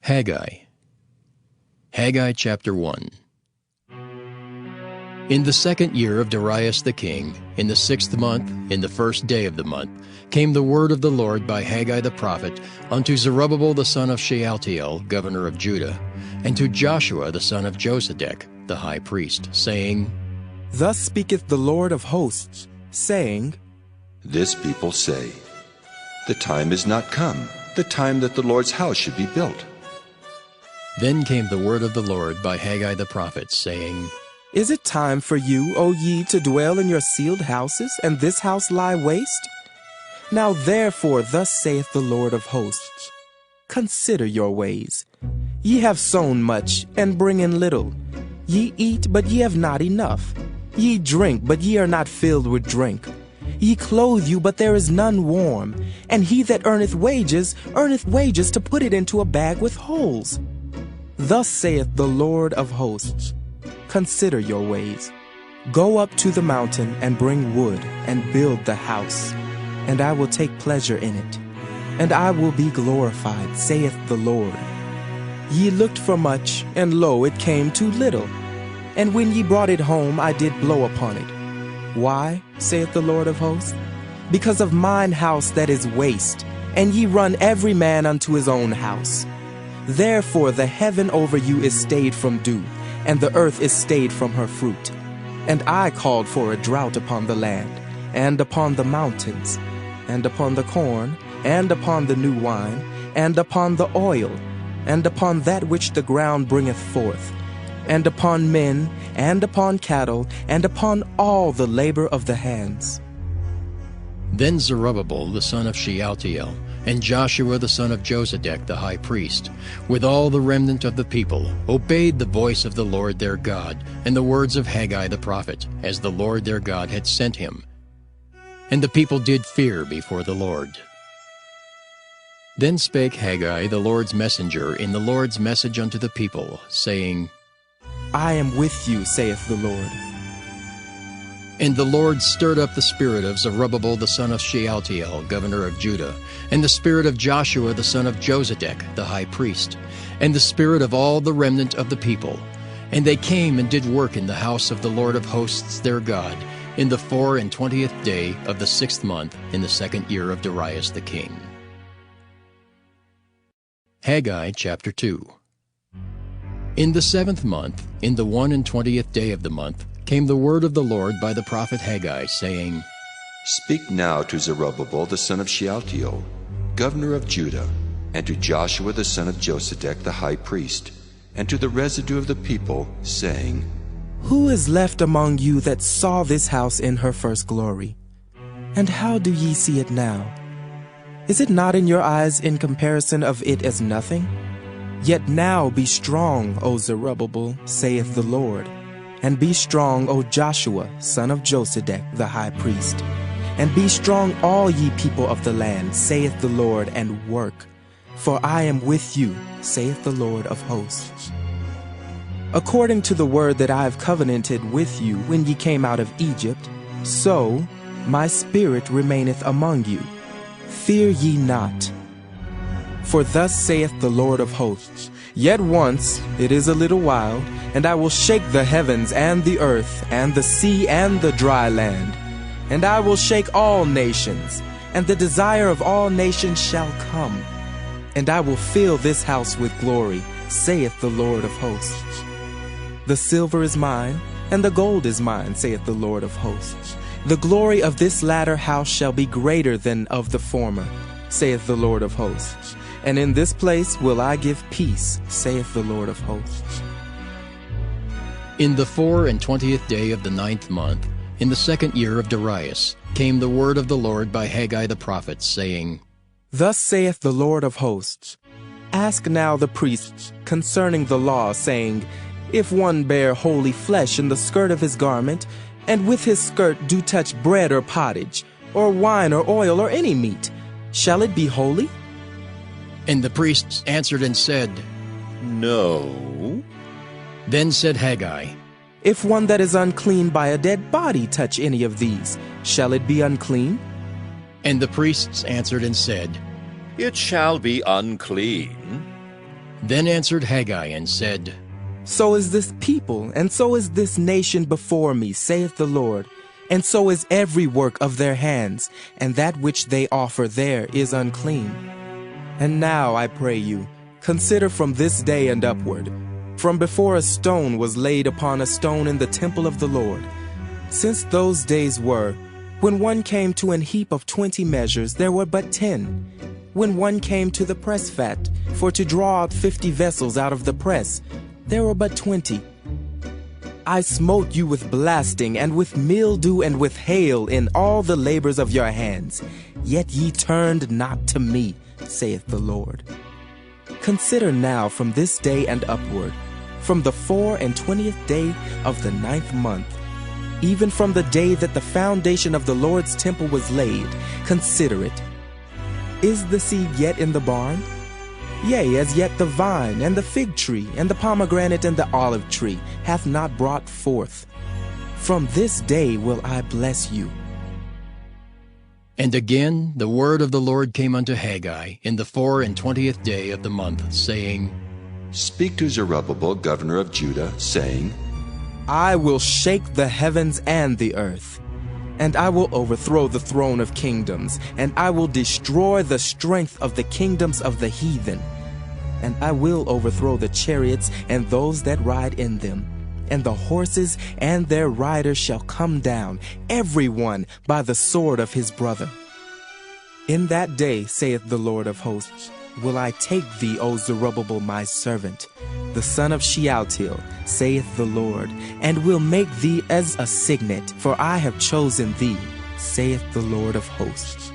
Haggai. Haggai chapter 1. In the 2nd year of Darius the king, in the 6th month, in the 1st day of the month, came the word of the Lord by Haggai the prophet unto Zerubbabel the son of Shealtiel, governor of Judah, and to Joshua the son of Josedech, the high priest, saying, Thus speaketh the Lord of hosts, saying, This people say, The time is not come, the time that the Lord's house should be built. Then came the word of the Lord by Haggai the prophet, saying, Is it time for you, O ye, to dwell in your sealed houses, and this house lie waste? Now therefore thus saith the Lord of hosts, Consider your ways. Ye have sown much, and bring in little. Ye eat, but ye have not enough. Ye drink, but ye are not filled with drink. Ye clothe you, but there is none warm. And he that earneth wages to put it into a bag with holes. Thus saith the Lord of hosts, Consider your ways. Go up to the mountain, and bring wood, and build the house, and I will take pleasure in it, and I will be glorified, saith the Lord. Ye looked for much, and lo, it came too little. And when ye brought it home, I did blow upon it. Why, saith the Lord of hosts? Because of mine house that is waste, and ye run every man unto his own house. Therefore the heaven over you is stayed from dew, and the earth is stayed from her fruit. And I called for a drought upon the land, and upon the mountains, and upon the corn, and upon the new wine, and upon the oil, and upon that which the ground bringeth forth, and upon men, and upon cattle, and upon all the labor of the hands. Then Zerubbabel the son of Shealtiel, and Joshua the son of Josedech the high priest, with all the remnant of the people, obeyed the voice of the Lord their God, and the words of Haggai the prophet, as the Lord their God had sent him. And the people did fear before the Lord. Then spake Haggai the Lord's messenger in the Lord's message unto the people, saying, I am with you, saith the Lord. And the Lord stirred up the spirit of Zerubbabel the son of Shealtiel, governor of Judah, and the spirit of Joshua the son of Josedech, the high priest, and the spirit of all the remnant of the people. And they came and did work in the house of the Lord of hosts their God, in the 24th day of the 6th month, in the 2nd year of Darius the king. Haggai chapter 2. In the 7th month, in the 21st day of the month, came the word of the Lord by the prophet Haggai, saying, Speak now to Zerubbabel the son of Shealtiel, governor of Judah, and to Joshua the son of Josedech the high priest, and to the residue of the people, saying, Who is left among you that saw this house in her first glory? And how do ye see it now? Is it not in your eyes in comparison of it as nothing? Yet now be strong, O Zerubbabel, saith the Lord. And be strong, O Joshua, son of Josedech, the high priest. And be strong, all ye people of the land, saith the Lord, and work. For I am with you, saith the Lord of hosts. According to the word that I have covenanted with you when ye came out of Egypt, so my spirit remaineth among you. Fear ye not. For thus saith the Lord of hosts, Yet once, it is a little while, and I will shake the heavens and the earth, and the sea and the dry land. And I will shake all nations, and the desire of all nations shall come. And I will fill this house with glory, saith the Lord of hosts. The silver is mine, and the gold is mine, saith the Lord of hosts. The glory of this latter house shall be greater than of the former, saith the Lord of hosts. And in this place will I give peace, saith the Lord of hosts. In the 24th day of the 9th month, in the 2nd year of Darius, came the word of the Lord by Haggai the prophet, saying, Thus saith the Lord of hosts, Ask now the priests concerning the law, saying, If one bear holy flesh in the skirt of his garment, and with his skirt do touch bread or pottage, or wine or oil or any meat, shall it be holy? And the priests answered and said, No. Then said Haggai, If one that is unclean by a dead body touch any of these, shall it be unclean? And the priests answered and said, It shall be unclean. Then answered Haggai and said, So is this people, and so is this nation before me, saith the Lord. And so is every work of their hands, and that which they offer there is unclean. And now, I pray you, consider from this day and upward, from before a stone was laid upon a stone in the temple of the Lord. Since those days were, when one came to an heap of 20 measures, there were but 10. When one came to the press vat, for to draw out 50 vessels out of the press, there were but 20. I smote you with blasting, and with mildew, and with hail in all the labors of your hands. Yet ye turned not to me, saith the Lord. Consider now from this day and upward, from the 24th day of the 9th month, even from the day that the foundation of the Lord's temple was laid, consider it. Is the seed yet in the barn? Yea, as yet the vine, and the fig tree, and the pomegranate, and the olive tree hath not brought forth. From this day will I bless you. And again the word of the Lord came unto Haggai in the 24th day of the month, saying, Speak to Zerubbabel, governor of Judah, saying, I will shake the heavens and the earth, and I will overthrow the throne of kingdoms, and I will destroy the strength of the kingdoms of the heathen. And I will overthrow the chariots and those that ride in them, and the horses and their riders shall come down, every one by the sword of his brother. In that day, saith the Lord of hosts, will I take thee, O Zerubbabel, my servant, the son of Shealtiel, saith the Lord, and will make thee as a signet, for I have chosen thee, saith the Lord of hosts.